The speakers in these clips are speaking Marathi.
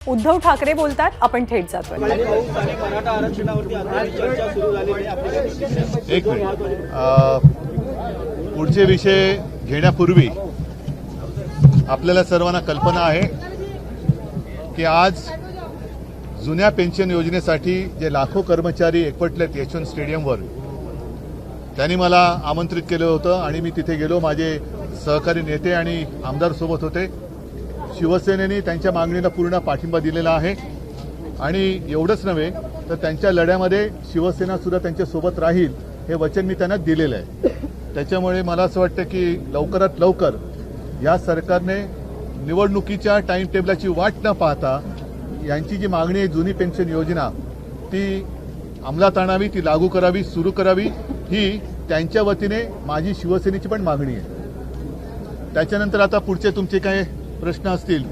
उद्धव ठाकरे बोलतात, आपण थेट जातोय. मराठा आरक्षणावरती चर्चा सुरू झाली आहे. एक मिनिट, पुढचे विषय घेण्यापूर्वी आपल्याला सर्वांना कल्पना आहे की आज जुन्या पेन्शन योजनेसाठी जे लाखो कर्मचारी एकवटलेत यशवंत स्टेडियमवर, त्यांनी मला आमंत्रित केलं होतं आणि मी तिथे गेलो. माझे सहकारी नेते आणि आमदार सोबत होते. शिवसेनेने त्यांच्या मागणीला पूर्ण पाठिंबा दिलेला आहे आणि एवढंच नव्हे तर त्यांच्या लढ्यामध्ये शिवसेना सुद्धा त्यांच्यासोबत राहील हे वचन मी त्यांना दिलेलं आहे. त्याच्यामुळे मला असं वाटतं की लवकरात लवकर या सरकारने निवडणुकीच्या टाइम टेबलाची वाट न पाहता यांची जी मागणी आहे जुनी पेन्शन योजना ती अंमलात आणावी, ती लागू करावी, सुरू करावी, ही त्यांच्या वतीने माझी शिवसेनेची पण मागणी आहे. त्याच्यानंतर आता पुढचे तुमचे काय प्रश्न असतील.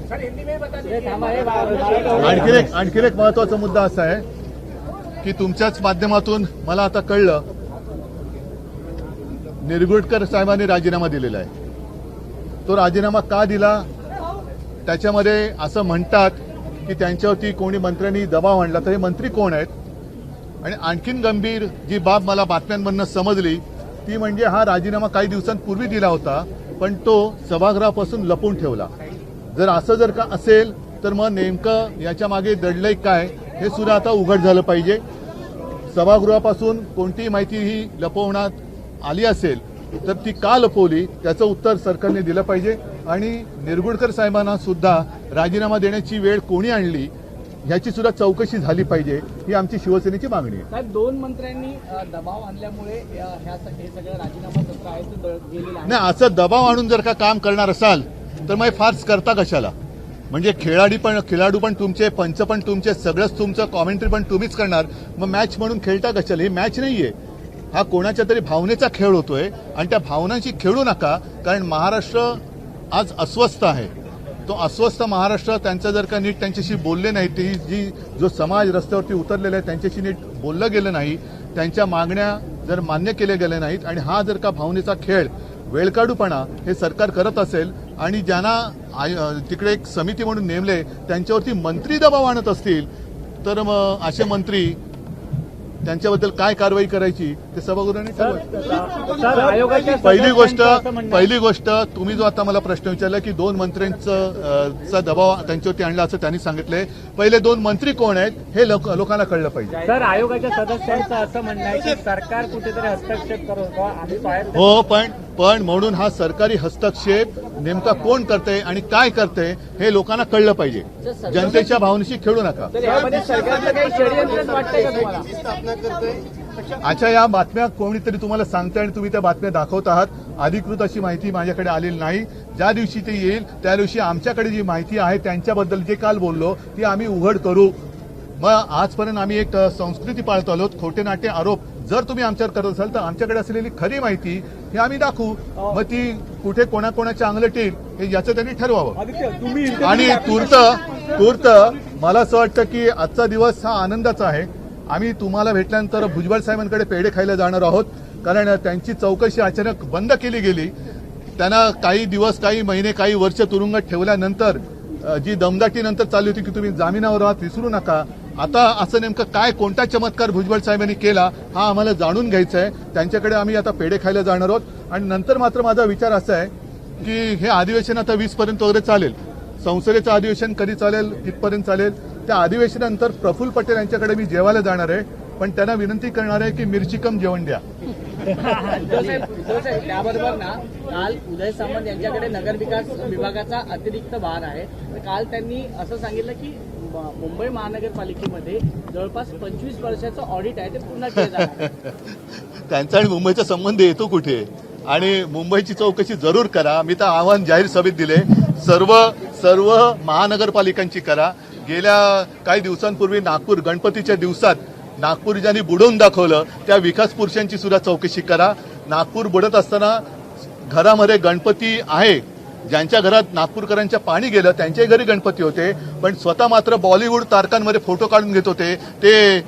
आणखी एक महत्वाचा मुद्दा असा आहे की तुमच्याच माध्यमातून मला आता कळलं निरगुडकर साहेबांनी राजीनामा दिलेला आहे. तो राजीनामा का दिला? त्याच्यामध्ये असं म्हणतात की त्यांच्यावरती कोणी मंत्र्यांनी दबाव आणला. तर हे मंत्री कोण आहेत? आणि आणखीन गंभीर जी बाब मला बातम्यांमधून समजली ती म्हणजे हा राजीनामा काही दिवसांपूर्वी दिला होता पण तो सभागृहापासून लपवून ठेवला. जर असं जर का असेल तर मग नेमकं याच्या मागे दडलंय काय हे सुद्धा आता उघड झालं पाहिजे. सभागृहापासून कोणतीही माहिती ही लपवण्यात आली असेल तर ती का लपवली त्याचं उत्तर सरकारने दिलं पाहिजे. आणि निरगुडकर साहेबांना सुद्धा राजीनामा देण्याची वेळ कोणी आणली ह्याची सुद्धा चौकशी झाली पाहिजे, ही आमची शिवसेनेची मागणी आहे. साहेब, दोन मंत्र्यांनी दबाव आणल्यामुळे हे सगळं राजीनामा सत्र आहे ते गेलेलं आहे. नाही, असं दबाव आणून जर का काम करणार असाल तर मग फार्स करता कशाला? म्हणजे खेळाडू पण तुमचे, पंच पण तुमचे, सगळंच तुमचं, कॉमेंट्री पण तुम्हीच करणार. मग मॅच म्हणून खेळता कशाला? ही मॅच नाहीये, हा कोणाच्या तरी भावनेचा खेळ होतोय आणि त्या भावनांशी खेळू नका. कारण महाराष्ट्र आज अस्वस्थ आहे. तो अस्वस्थ महाराष्ट्र त्यांचं जर का नीट त्यांच्याशी बोलले नाही, ती जो समाज रस्त्यावरती उतरलेला आहे त्यांच्याशी नीट बोललं गेलं नाही, त्यांच्या मागण्या जर मान्य केल्या गेल्या नाहीत आणि हा जर का भावनेचा खेळ, वेळकाढूपणा हे सरकार करत असेल आणि ज्यांना तिकडे एक समिती म्हणून नेमले त्यांच्यावरती मंत्री दबाव आणत असतील तर मग असे मंत्री त्यांच्याबद्दल काय कारवाई करायची ते सभागृहाने ठरवायचं. पहिली गोष्ट तुम्ही जो आता मला प्रश्न विचारला की दोन मंत्र्यांचा दबाव त्यांच्यावरती आणला असं त्यांनी सांगितलंय. पहिले दोन मंत्री कोण आहेत हे लोकांना कळलं पाहिजे. सर, आयोगाच्या सदस्यांचं असं म्हणणं आहे की सरकार कुठेतरी हस्तक्षेप करतो आणि हो, पण म्हणून हा सरकारी हस्तक्षेप नेमका कोण करते आणि काय करते हे लोकांना कळलं पाहिजे. जनतेच्या भावनेशी खेळू नका. अच्छा, या बातम्या कोणीतरी तुम्हाला सांगते आणि तुम्ही त्या बातम्या दाखवत आहात. अधिकृत अशी माहिती माझ्याकडे आलेली नाही. ज्या दिवशी ते येईल त्या दिवशी आमच्याकडे जी माहिती आहे त्यांच्याबद्दल जे काल बोललो ती आम्ही उघड करू. मग आजपर्यंत आम्ही एक संस्कृती पाळतो आलो. खोटे नाटे आरोप जर तुम्ही आमच्यावर करत असाल तर आमच्याकडे असलेली खरी माहिती हे आम्ही दाखवू. मग ती कुठे कोणाकोणाच्या अंगलट येईल हे याचं त्यांनी ठरवावं. आणि तूर्त मला असं वाटतं की आजचा दिवस हा आनंदाचा आहे. आम्ही तुम्हाला भेटल्यानंतर भुजबळ साहेबांकडे पेढे खायला जाणार आहोत. कारण त्यांची चौकशी अचानक बंद केली गेली. त्यांना काही दिवस, काही महिने, काही वर्ष तुरुंगात ठेवल्यानंतर जी दमदाटी नंतर चालली होती की तुम्ही जामिनावर आहात, विसरू नका. आता असं नेमकं काय, कोणता चमत्कार भुजबळ साहेबांनी केला हा आम्हाला जाणून घ्यायचा आहे. त्यांच्याकडे आम्ही आता पेढे खायला जाणार आहोत. आणि नंतर मात्र माझा विचार असा आहे की हे अधिवेशन आता 20 पर्यंत वगैरे चालेल. संसदेचं अधिवेशन कधी चालेल, कितपर्यंत चालेल, त्या अधिवेशनानंतर प्रफुल्ल पटेल यांच्याकडे मी जेवायला जाणार आहे. पण त्यांना विनंती करणार आहे की मिरची कम जेवण द्या. त्याबरोबर ना, काल उदय सामंत यांच्याकडे नगर विकास विभागाचा अतिरिक्त भार आहे. तर काल त्यांनी असं सांगितलं की मुंबई महानगरपालिकेमध्ये जवळपास 25 वर्षाचं ऑडिट आहे ते पुन्हा केलं जाणार. त्यांचा आणि मुंबईचा संबंध येतो कुठे? आणि मुंबईची चौकशी जरूर करा. मी तर आव्हान जाहीर सभेत दिले, सर्व महानगरपालिकांची करा. गेल्या काही दिवसांपूर्वी नागपूर गणपतीच्या दिवसात नागपूर ज्यांनी बुडवून दाखवलं त्या विकास पुरुषांची सुद्धा चौकशी करा. नागपूर बुडत असताना घरामध्ये गणपती आहे, ज्यांच्या घरात नागपूरकरांच्या पाणी गेलं त्यांच्याही घरी गणपती होते, पण स्वतः मात्र बॉलिवूड तारकांमध्ये फोटो काढून घेत होते. ते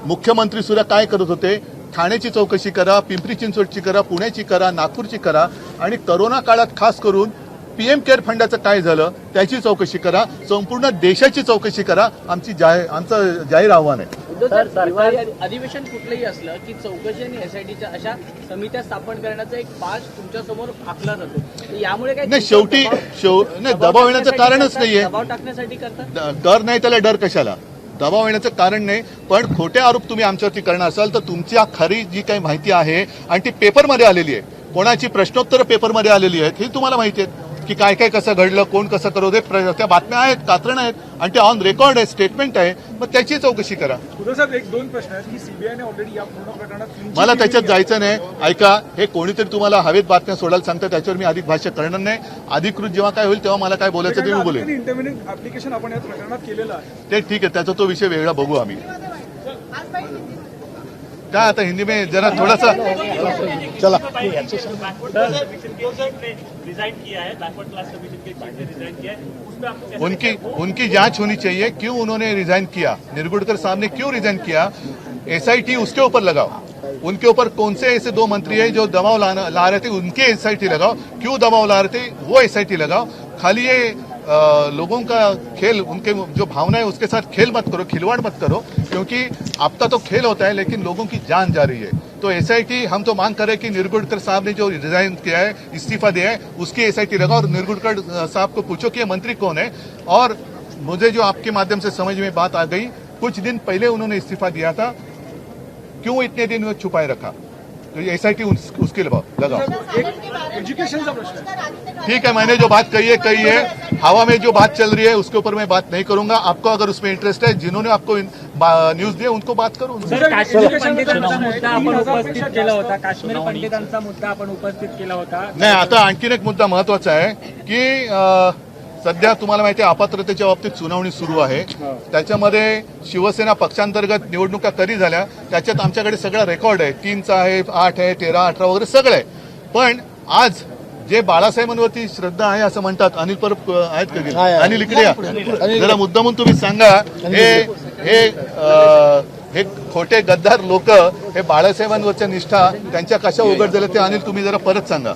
मुख्यमंत्री सुद्धा काय करत होते? ठाण्याची चौकशी करा, पिंपरी चिंचवडची करा, पुण्याची करा, नागपूरची करा. आणि करोना काळात खास करून पीएम केअर फंडाचं काय झालं त्याची चौकशी करा, संपूर्ण देशाची चौकशी करा. आमचं जाहीर आव्हान आहे. उद्धव साहेब, हिवाळी अधिवेशन कुठलंही असलं की चौकशी आणि एसआयटीच्या अशा समित्या स्थापन करण्याचा एक पास तुमच्यासमोर आखला जातो. तर यामुळे काय नाही, शेवटी नाही, दबाव येण्याचं कारणच नाहीये. दबाव टाकण्यासाठी करतात. डर नाही त्याला डर कशाला, दबाव येण्याचं कारण नाही. पण खोटे आरोप तुम्ही आमच्यावरती करणार असाल तर तुमच्या खरी जी काही माहिती आहे आणि ती पेपरमध्ये आलेली आहे, कोणाची प्रश्नोत्तरं पेपरमध्ये आलेली आहेत, हे तुम्हाला माहिती आहे की काय काय कसं घडलं, कोण कसं करत आहे. त्या बातम्या आहेत, कात्रण आहेत आणि ते ऑन रेकॉर्ड आहे, स्टेटमेंट आहे. मग त्याची चौकशी करा. उद्धव साहेब, एक दोन प्रश्न आहेत की सीबीआयने ऑलरेडी या पूर्ण प्रकरणात मला त्याच्यात जायचं नाही. ऐका, हे कोणीतरी तुम्हाला हवेत बातम्या सोडायला सांगतं, त्याच्यावर मी अधिक भाष्य करणार नाही. अधिकृत जेव्हा काय होईल तेव्हा मला काय बोलायचं ते मी बोलेन. इंटरमिडिएट ऍप्लिकेशन आपण या प्रकरणात केलेलं आहे. ते ठीक आहे, त्याचा तो विषय वेगळा बघू आम्ही. काय आता हिंदी में जरा थोड़ा सा चला. उनकी जांच होनी चाहिए, क्यों उन्होंने रिजाइन किया, निर्गुडकर साहब ने क्यों रिजाइन किया. एसआईटी उसके ऊपर लगाओ. उनके ऊपर कौन से ऐसे दो मंत्री है जो दबाव ला रहे थे, उनके एसआईटी लगाओ. क्यों दबाव ला रहे थे वो एसआईटी लगाओ. खाली ये लोगों का खेल, उनके जो भावना है उसके साथ खेल मत करो, खिलवाड़ मत करो, क्योंकि आपका तो खेल होता है लेकिन लोगों की जान जा रही है. तो एसआईटी हम तो मांग कर रहे हैं कि निर्गुडकर साहब ने जो रिजाइन किया है, इस्तीफा दिया है, उसकी एसआईटी लगाओ और निर्गुडकर साहब को पूछो कि ये मंत्री कौन है. और मुझे जो आपके माध्यम से समझ में बात आ गई, कुछ दिन पहले उन्होंने इस्तीफा दिया था, क्यों इतने दिन छुपाए रखा. तो ये एसआईटी उसके लगाओ. एज्युकेशनचा प्रश्न आहे. ठीक है, मैंने जो बात कही है, हवा में जो बात चल रही है उसके ऊपर मैं बात नहीं करूंगा. आपको अगर उसमें इंटरेस्ट है, जिन्होंने आपको न्यूज दिया उनको बात करो. सर, काश्मीर पंडितांचा मुद्दा आपण उपस्थित केला होता. काश्मीर पंडितांचा मुद्दा आपण उपस्थित केला होता. नाही, आता आणखीन एक मुद्दा महत्वाचा आहे की सध्या तुम्हाला माहिती आहे अपात्रतेच्या बाबतीत सुनावणी सुरू आहे. त्याच्यामध्ये शिवसेना पक्षांतर्गत निवडणुका कधी झाल्या त्याच्यात आमच्याकडे सगळा रेकॉर्ड आहे. 3चा आहे, 8 आहे, 13, 18 वगैरे सगळं आहे. पण आज जे बाळासाहेबांवरती श्रद्धा आहे असं म्हणतात, अनिल परब आहेत का, अनिल इकडे या. जरा मुद्दामून तुम्ही सांगा, हे खोटे गद्दार लोक हे बाळासाहेबांवरच्या निष्ठा त्यांच्या कशा उघड झाल्या ते अनिल तुम्ही जरा परत सांगा.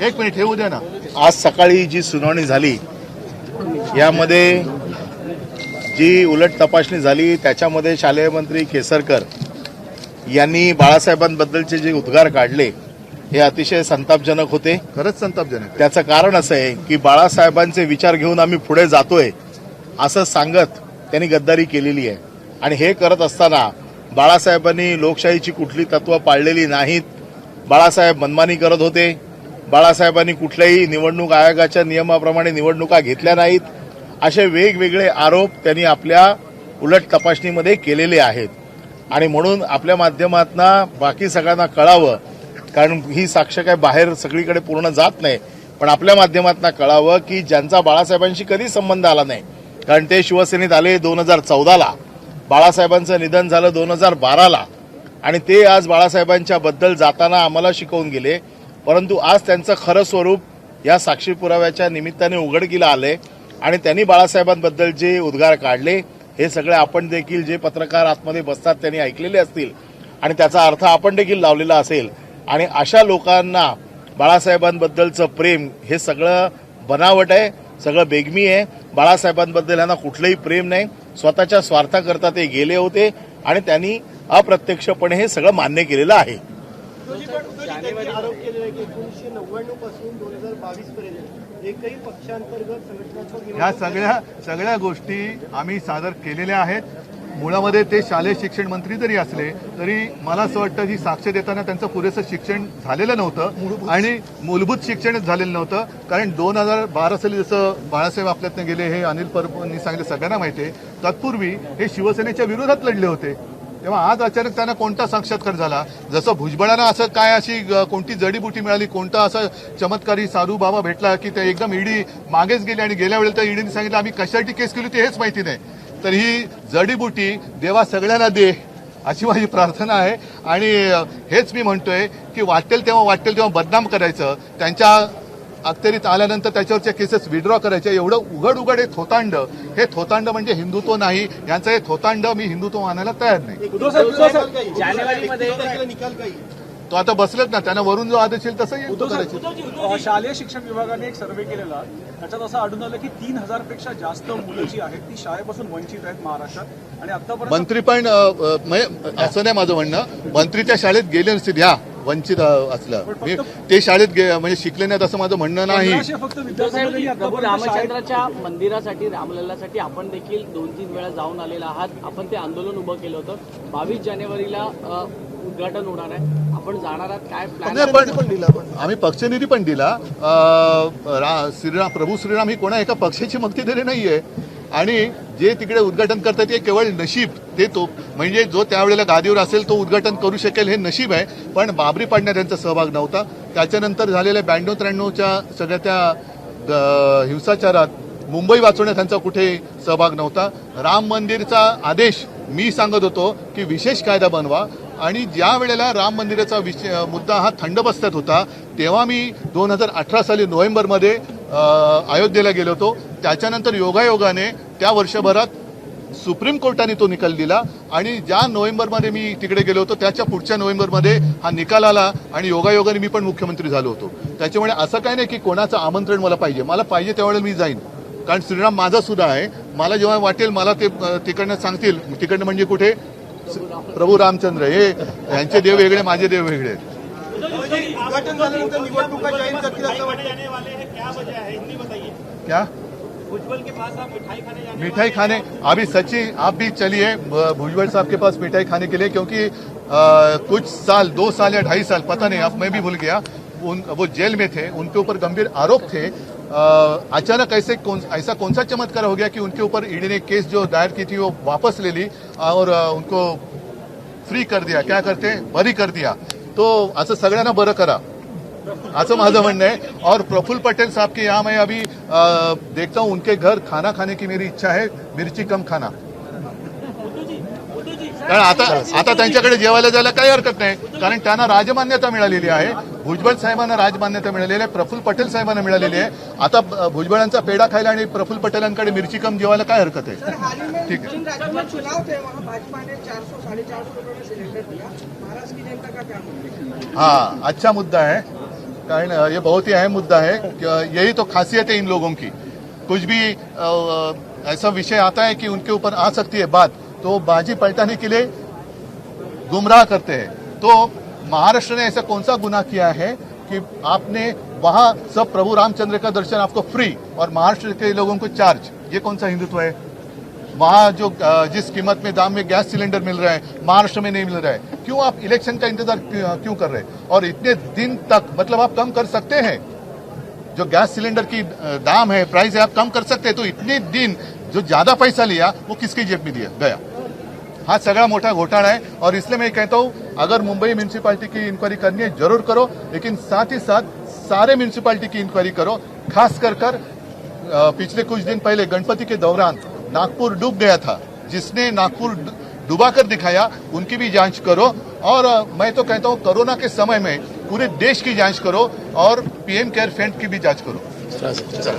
एक मिनिट हे द्या ना. आज सकाळी जी सुनावणी झाली यामध्ये जी उलट तपासणी झाली त्याच्यामध्ये शालेय मंत्री केसरकर यांनी बाळासाहेबांबद्दलचे जे उद्गार काढले हे अतिशय संतापजनक होते. खरंच संतापजनक. त्याचं कारण असं आहे की बाळासाहेबांचे विचार घेऊन आम्ही पुढे जातोय असं सांगत त्यांनी गद्दारी केलेली आहे. आणि हे करत असताना बाळासाहेबांनी लोकशाहीची कुठली तत्त्व पाळलेली नाहीत. बाळासाहेब मनमानी करत होते. बाळासाहेबांनी कुठल्याही निवडणूक आयोगाच्या नियमाप्रमाणे निवडणुका घेतल्या नाहीत. असे वेगवेगळे आरोप त्यांनी आपल्या उलट तपासणीमध्ये केलेले आहेत. आणि म्हणून आपल्या माध्यमातून बाकी सगळ्यांना कळावं, कारण ही साक्ष काय बाहेर सगळीकडे पूर्ण जात नाही, पण आपल्या माध्यमातून कळावं की ज्यांचा बाळासाहेबांशी कधी संबंध आला नाही, कारण ते शिवसेनेत आले 2014ला, बाळासाहेबांचं निधन झालं 2012ला आणि ते आज बाळासाहेबांच्या बद्दल जाताना आम्हाला शिकवून गेले. परंतु आज त्यांचं खरं स्वरूप या साक्षी पुराव्याच्या निमित्ताने उघडकीला आले आणि त्यांनी बाळासाहेबांबद्दल जे उद्गार काढले हे सगळे आपण देखील जे पत्रकार आतमध्ये बसतात त्यांनी ऐकलेले असतील आणि त्याचा अर्थ आपण देखील लावलेला असेल. आणि अशा लोकांना बाळासाहेबांबद्दलचं प्रेम हे सगळं बनावट आहे, सगळं बेगमी आहे. बाळासाहेबांबद्दल यांना कुठलंही प्रेम नाही. स्वतःच्या स्वार्थाकरता ते गेले होते आणि त्यांनी अप्रत्यक्षपणे हे सगळं मान्य केलेलं आहे. आरोप केलेला आहे की 1999 पासून 2022 पर्यंत एकही पक्षांतर्गत संघटनात्मक ह्या सगळ्या गोष्टी आम्ही सादर केलेल्या आहेत. मुळामध्ये ते शालेय शिक्षण मंत्री जरी असले तरी मला असं वाटतं की साक्ष देताना त्यांचं पुरेसं शिक्षण झालेलं नव्हतं आणि मूलभूत शिक्षणच झालेलं नव्हतं. कारण 2012 साली जसं बाळासाहेब आपल्यातनं गेले हे अनिल परबनी सांगितलं सगळ्यांना माहिती आहे. तत्पूर्वी हे शिवसेनेच्या विरोधात लढले होते. तेव्हा आज अचानक त्यांना कोणता साक्षात्कार झाला, जसं भुजबळांना असं काय अशी कोणती जडीबुटी मिळाली, कोणता असा चमत्कारी साधू बाबा भेटला की ते एकदम ईडी मागेच गेले आणि गेल्या वेळेला तर ईडीने सांगितलं आम्ही कशासाठी केस केली होती हेच माहिती नाही. तर ही जडीबुटी देवा सगळ्यांना दे अशी माझी प्रार्थना आहे. आणि हेच मी म्हणतोय की वाटेल तेव्हा बदनाम करायचं, त्यांच्या अखेरीत आल्यानंतर त्याच्यावरच्या केसेस विड्रॉ करायच्या, एवढं उघड हे थोतांड म्हणजे हिंदुत्व नाही. यांचं हे थोतांड मी हिंदुत्व मानायला तयार नाही. जानेवारीमध्ये तो आता बसलेत ना, त्यांना वरून जो आदेश येईल तसं येईल तो करायचं. शालेय शिक्षण विभागाने एक सर्व्हे केलेला त्याच्यात असं आढळून आलं की 3,000 पेक्षा जास्त मुलं जी आहेत ती शाळेपासून वंचित आहेत महाराष्ट्रात आणि आतापर्यंत मंत्री पण म्हणजे असं नाही माझं म्हणणं, मंत्री त्या शाळेत गेले नसतील ह्या वंचित असलं, मी ते शाळेत म्हणजे शिकले नाहीत असं माझं म्हणणं नाही. 1500 फक्त विद्यार्थ्यांनी प्रभू रामचंद्राच्या मंदिरासाठी रामलल्लासाठी आपण देखील 2-3 वेळा जाऊन आलेला आहात. आपण ते आंदोलन उभं केलं होतं. 22 जानेवारीला उद्घाटन होणार आहे. आपण जाणार आहात, काय प्लॅन? पण आम्ही पक्षनिधी पण दिला. प्रभू श्रीराम ही कोणा एका पक्षाची मक्तेदारी नाहीये आणि जे तिकडे उद्घाटन करतात ते केवळ नशीब, ते तो म्हणजे जो त्यावेळेला गादीवर असेल तो उद्घाटन करू शकेल हे नशीब आहे. पण बाबरी पाडण्यात त्यांचा सहभाग नव्हता. त्याच्यानंतर झालेल्या 92-93च्या सगळ्या त्या हिंसाचारात मुंबई वाचवण्यात त्यांचा कुठे सहभाग नव्हता. राम मंदिरचा आदेश मी सांगत होतो की विशेष कायदा बनवा आणि ज्या वेळेला राम मंदिराचा मुद्दा हा थंड बसत्यात होता तेव्हा मी 2018 साली नोव्हेंबरमध्ये अयोध्येला गेलो होतो. त्याच्यानंतर योगायोगाने त्या वर्षभरात सुप्रीम कोर्टाने तो निकाल दिला आणि ज्या नोव्हेंबरमध्ये मी तिकडे गेलो होतो त्याच्या पुढच्या नोव्हेंबरमध्ये हा निकाल आला आणि योगायोगाने मी पण मुख्यमंत्री झालो होतो. त्याच्यामुळे असं काही नाही की कोणाचं आमंत्रण मला पाहिजे त्यावेळेला मी जाईन, कारण श्रीराम माझा सुद्धा आहे. मला जेव्हा वाटेल मला ते तिकडनं सांगतील, तिकडनं म्हणजे कुठे प्रभू रामचंद्र हे यांचे देव वेगळे माझे देव वेगळे. उद्घाटन झाल्यानंतर निवडणुका जाहीर करतील असं वाटतं. क्या मिठाई खाने अभी सच्ची आप भी चलिए भुजबल साहब के पास मिठाई खाने के लिए, क्योंकि कुछ साल 2 साल या 2.5 साल पता नहीं, अब मैं भी भूल गया, वो जेल में थे, उनके ऊपर गंभीर आरोप थे. अचानक ऐसा कौन सा चमत्कार हो गया कि उनके ऊपर ईडी ने केस जो दायर की थी वो वापस ले ली और उनको फ्री कर दिया, क्या करते बरी कर दिया. तो असं सगळ्यांना बरं करा असं माझं म्हणणं आहे. और प्रफुल्ल पटेल साहब के यहाँ मैं अभी देखता हूँ, उनके घर खाना खाने की मेरी इच्छा है, मिर्ची कम खाना. कारण आता त्यांच्याकडे जेवायला जायला काही हरकत नाही, कारण त्यांना राजमान्यता मिळालेली आहे. भुजबळ साहेबांना राजमान्यता मिळालेली आहे, प्रफुल्ल पटेल साहेबांना मिळालेली आहे. आता भुजबळांचा पेढा खायला आणि प्रफुल्ल पटेलांकडे मिरची कम जेवायला काय हरकत आहे. ठीक है. राज्य में चुनाव थे, वहाँ भाजपा ने 400-450 रुपए में सिलेंडर दिया. महाराष्ट्र की जनता का क्या कहना है? हाँ, अच्छा मुद्दा है, कारण ये बहुत ही अहम मुद्दा है. यही तो खासियत है इन लोगों की. कुछ भी ऐसा विषय आता है कि उनके ऊपर आ सकती है बात, तो बाजी पलटाने के लिए गुमराह करते हैं. तो महाराष्ट्र ने ऐसा कौन सा गुनाह किया है कि आपने वहां सब प्रभु रामचंद्र का दर्शन आपको फ्री और महाराष्ट्र के लोगों को चार्ज, ये कौन सा हिंदुत्व है. वहां जो जिस कीमत में दाम में गैस सिलेंडर मिल रहा है महाराष्ट्र में नहीं मिल रहा है, क्यों आप इलेक्शन का इंतजार क्यों कर रहे हैं. और इतने दिन तक मतलब आप कम कर सकते हैं, जो गैस सिलेंडर की दाम है, प्राइस है, आप कम कर सकते हैं. तो इतने दिन जो ज्यादा पैसा लिया वो किसकी जेब में दिया गया. हा सगळा मोठा घोटाळा है. और इसलिए मैं कहता हूं अगर मुंबई म्यूनिसिपैलिटी की इंक्वायरी करनी है जरूर करो, लेकिन साथ ही साथ सारे म्यूनिसिपैलिटी की इंक्वायरी करो. खास कर पिछले कुछ दिन पहले गणपति के दौरान नागपुर डूब गया था, जिसने नागपुर डुबा कर दिखाया उनकी भी जांच करो. और मैं तो कहता हूं कोरोना के समय में पूरे देश की जांच करो और पीएम केयर फंड की भी जांच करो.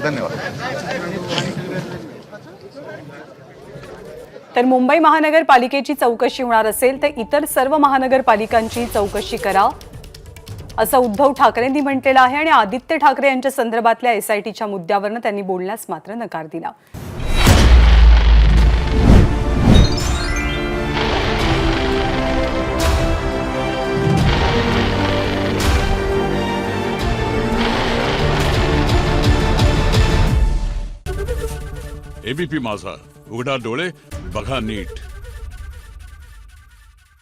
धन्यवाद. तर मुंबई महानगरपालिकेची चौकशी होणार असेल तर इतर सर्व महानगरपालिकांची चौकशी करा असं उद्धव ठाकरेंनी म्हटलेलं आहे. आणि आदित्य ठाकरे यांच्या संदर्भातल्या एसआयटीच्या मुद्द्यावरनं त्यांनी बोलण्यास मात्र नकार दिला. एबीपी माझा, उघडा डोळे बघा नीट.